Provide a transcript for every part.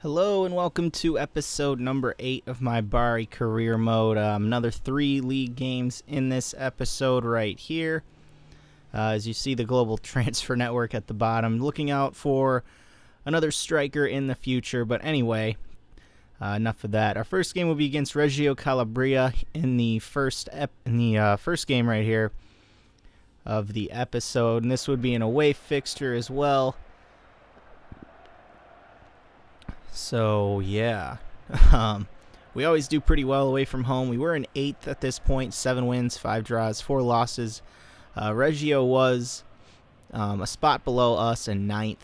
Hello and welcome to episode number 8 of my Bari career mode. Another 3 league games in this episode right here. As you see the global transfer network at the bottom, looking out for another striker in the future. But anyway, enough of that. Our first game will be against Reggio Calabria in the first game right here of the episode, and this would be an away fixture as well. So, yeah, we always do pretty well away from home. We were in 8th at this point, 7 wins, 5 draws, 4 losses. Reggio was a spot below us in 9th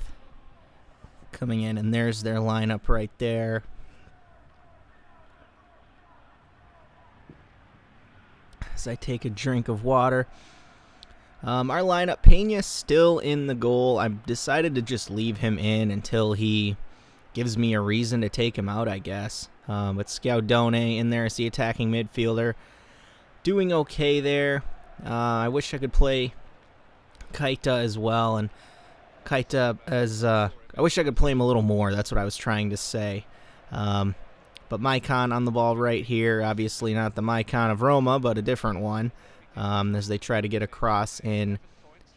coming in, and there's their lineup right there. As I take a drink of water. Our lineup, Peña still in the goal. I decided to just leave him in until he gives me a reason to take him out, I guess. But Scaudone in there as the attacking midfielder. Doing okay there. I wish I could play Keita as well. And Keita as... I wish I could play him a little more. That's what I was trying to say. But Maicon on the ball right here. Obviously not the Maicon of Roma, but a different one. As they try to get across in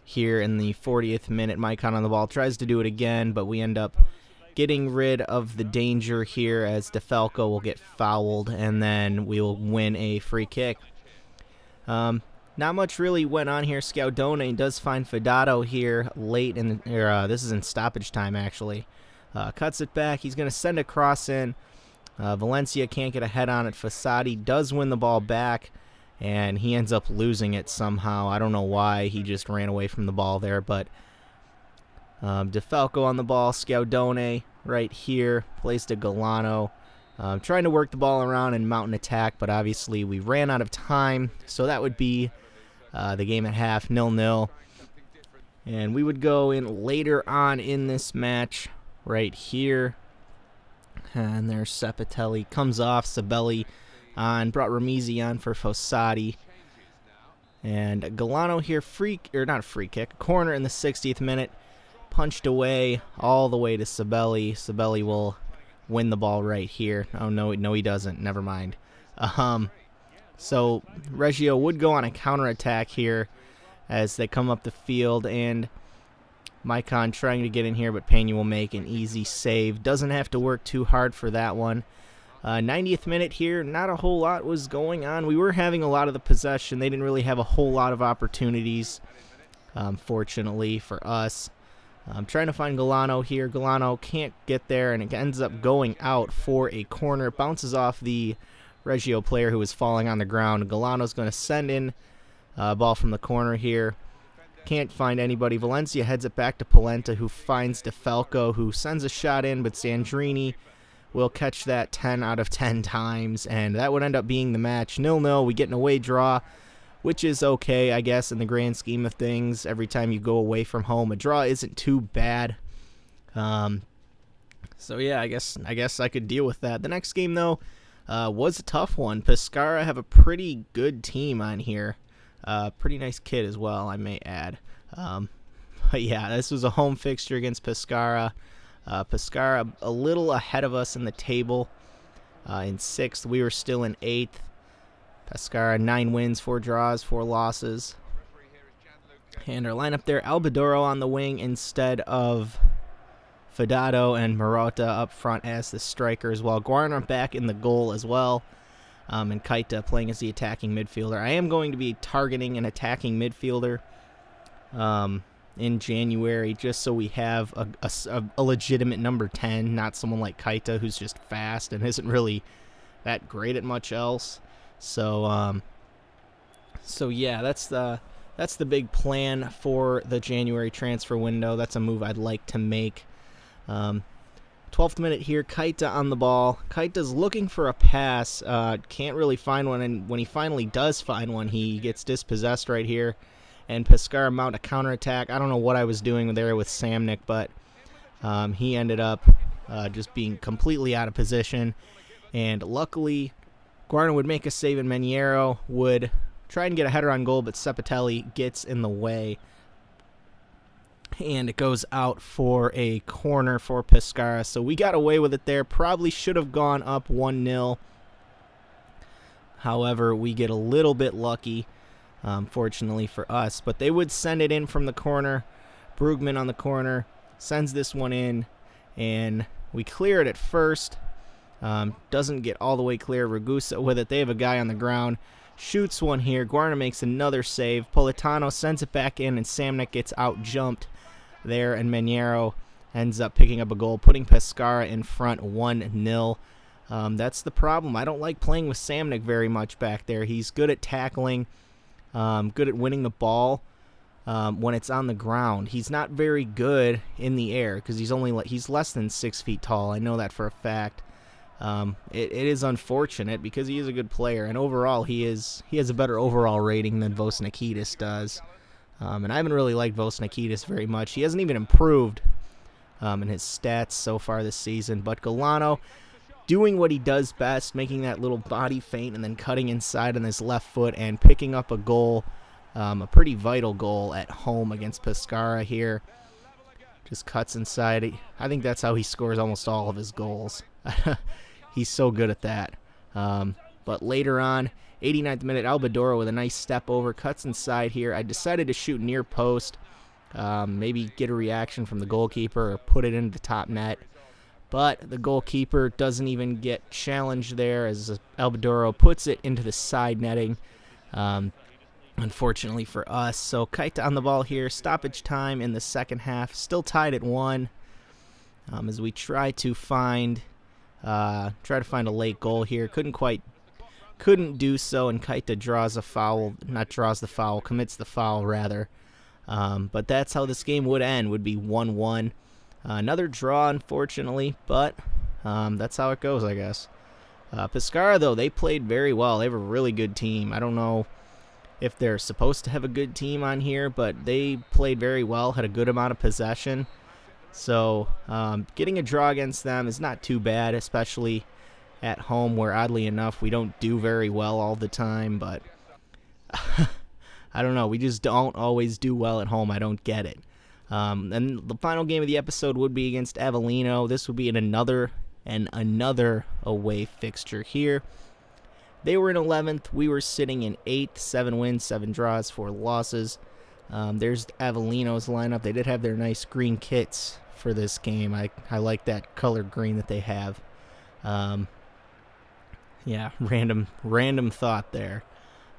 here in the 40th minute. Maicon on the ball. Tries to do it again, but we end up getting rid of the danger here as DeFalco will get fouled, and then we will win a free kick. Not much really went on here. Scaudone does find Fidato here late in this is in stoppage time actually. Cuts it back. He's going to send a cross in. Valencia can't get a head on it. Fossati does win the ball back, and he ends up losing it somehow. I don't know why. He just ran away from the ball there, but DeFalco on the ball. Scaudone right here. Plays to Galano. Trying to work the ball around and mount an attack, but obviously we ran out of time. So that would be the game at half, 0-0. And we would go in later on in this match right here. And there's Sepatelli. Comes off. Sabelli on. Brought Ramizi on for Fossati. And Galano here, not a free kick, corner in the 60th minute. Punched away all the way to Sabelli. Sabelli will win the ball right here. Oh, no, he doesn't. Never mind. So Reggio would go on a counterattack here as they come up the field, and Maicon trying to get in here, but Peña will make an easy save. Doesn't have to work too hard for that one. 90th minute here, not a whole lot was going on. We were having a lot of the possession. They didn't really have a whole lot of opportunities, fortunately for us. I'm trying to find Galano here. Galano can't get there, and it ends up going out for a corner. Bounces off the Reggio player who was falling on the ground. Galano's going to send in a ball from the corner here. Can't find anybody. Valencia heads it back to Polenta, who finds DeFalco, who sends a shot in, but Sandrini will catch that 10 out of 10 times, and that would end up being the match. 0-0. We get an away draw, which is okay, I guess, in the grand scheme of things. Every time you go away from home, a draw isn't too bad. So yeah, I guess I could deal with that. The next game, though, was a tough one. Pescara have a pretty good team on here. Pretty nice kid as well, I may add. But yeah, this was a home fixture against Pescara. Pescara a little ahead of us in the table. In 6th, we were still in 8th. Pescara, 9 wins, 4 draws, 4 losses. And our lineup there, Albadoro on the wing instead of Fidato, and Marotta up front as the striker as well. Guarna back in the goal as well. And Keita playing as the attacking midfielder. I am going to be targeting an attacking midfielder in January, just so we have a legitimate number 10, not someone like Keita who's just fast and isn't really that great at much else. So yeah, that's the big plan for the January transfer window. That's a move I'd like to make. 12th minute here, Keita on the ball. Keita's looking for a pass, can't really find one, and when he finally does find one, he gets dispossessed right here, and Pescara mount a counterattack. I don't know what I was doing there with Samnik, but he ended up just being completely out of position, and luckily Guarna would make a save, and Maniero would try and get a header on goal, but Sepatelli gets in the way. and it goes out for a corner for Pescara. So we got away with it there. Probably should have gone up 1-0. However, we get a little bit lucky, fortunately for us. But they would send it in from the corner. Brugman on the corner sends this one in, and we clear it at first. Doesn't get all the way clear. Ragusa with it. They have a guy on the ground. Shoots one here. Guarna makes another save. Politano sends it back in, and Samnik gets out-jumped there, and Maniero ends up picking up a goal, putting Pescara in front 1-0. That's the problem. I don't like playing with Samnik very much back there. He's good at tackling, good at winning the ball when it's on the ground. He's not very good in the air because he's less than 6 feet tall. I know that for a fact. It is unfortunate because he is a good player, and overall he has a better overall rating than Vosnikidis does. And I haven't really liked Vosnikidis very much. He hasn't even improved in his stats so far this season. But Galano doing what he does best, making that little body feint and then cutting inside on his left foot and picking up a goal, a pretty vital goal at home against Pescara here. Just cuts inside. I think that's how he scores almost all of his goals. He's so good at that. But later on, 89th minute, Albadoro with a nice step over, cuts inside here. I decided to shoot near post, maybe get a reaction from the goalkeeper or put it into the top net. But the goalkeeper doesn't even get challenged there as Albadoro puts it into the side netting, unfortunately for us. So Kaita on the ball here. Stoppage time in the second half. Still tied at 1 as we try to find a late goal here. Couldn't do so, and Kaita commits the foul rather. But that's how this game would end, would be 1-1. Another draw, unfortunately, but that's how it goes, I guess. Pescara, though, they played very well. They have a really good team. I don't know if they're supposed to have a good team on here, but they played very well, had a good amount of possession. So getting a draw against them is not too bad, especially at home where, oddly enough, we don't do very well all the time. But I don't know. We just don't always do well at home. I don't get it. And the final game of the episode would be against Avellino. This would be another away fixture here. They were in 11th. We were sitting in 8th. 7 wins, 7 draws, 4 losses. There's Avellino's lineup. They did have their nice green kits for this game. I like that color green that they have. Yeah, random thought there.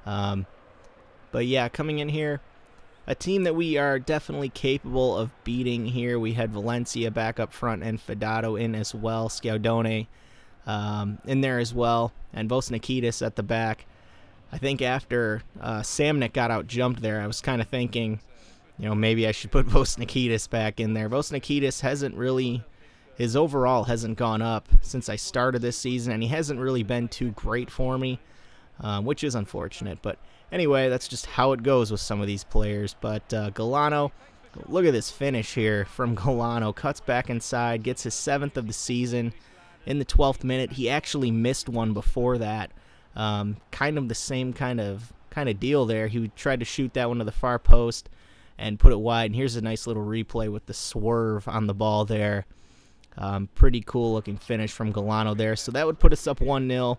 But yeah, coming in here, a team that we are definitely capable of beating here. We had Valencia back up front and Fedato in as well. Scaudone in there as well. And Vosnikidis at the back. I think after Samnik got out-jumped there, I was kind of thinking, maybe I should put Vosnikidis back in there. Vosnikidis his overall hasn't gone up since I started this season, and he hasn't really been too great for me, which is unfortunate. But anyway, that's just how it goes with some of these players. But Galano, look at this finish here from Galano. Cuts back inside, gets his 7th of the season in the 12th minute. He actually missed one before that. Kind of the same kind of deal there. He tried to shoot that one to the far post and put it wide. And here's a nice little replay with the swerve on the ball there. Pretty cool looking finish from Galano there. So that would put us up 1-0.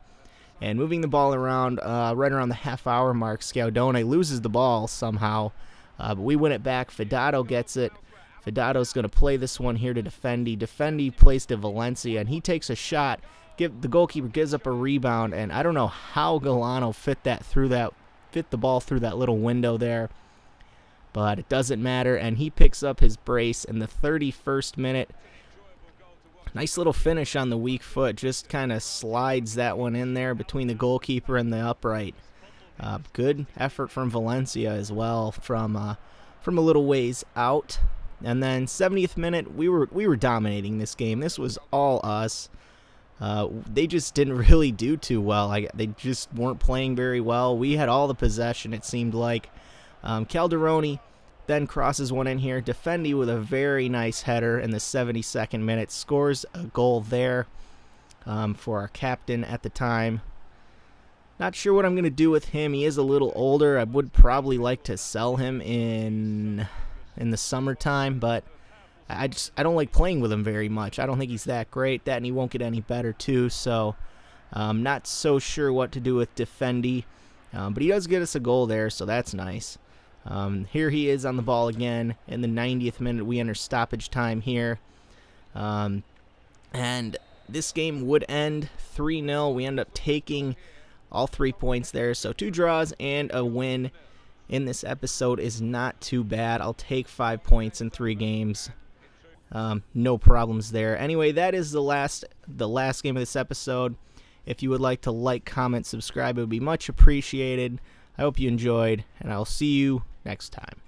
And moving the ball around, right around the half-hour mark, Scaudone loses the ball somehow. But we win it back. Fedato gets it. Fedato's going to play this one here to Defendi. Defendi plays to Valencia, and he takes a shot. The goalkeeper gives up a rebound, and I don't know how Galano fit the ball through that little window there. But it doesn't matter, and he picks up his brace in the 31st minute. Nice little finish on the weak foot. Just kind of slides that one in there between the goalkeeper and the upright. Good effort from Valencia as well from a little ways out. And then 70th minute, we were dominating this game. This was all us. They just didn't really do too well. They just weren't playing very well. We had all the possession, it seemed like. Calderoni then crosses one in here. Defendi with a very nice header in the 72nd minute. Scores a goal there for our captain at the time. Not sure what I'm going to do with him. He is a little older. I would probably like to sell him in in the summertime, but I don't like playing with him very much. I don't think he's that great. That, and he won't get any better too. So not so sure what to do with Defendi, but he does get us a goal there, so that's nice. Here he is on the ball again in the 90th minute. We enter stoppage time here, and this game would end 3-0. We end up taking all 3 points there, so 2 draws and a win in this episode is not too bad. I'll take 5 points in 3 games. No problems there. Anyway, that is the last game of this episode. If you would like to like, comment, subscribe, it would be much appreciated. I hope you enjoyed, and I'll see you next time.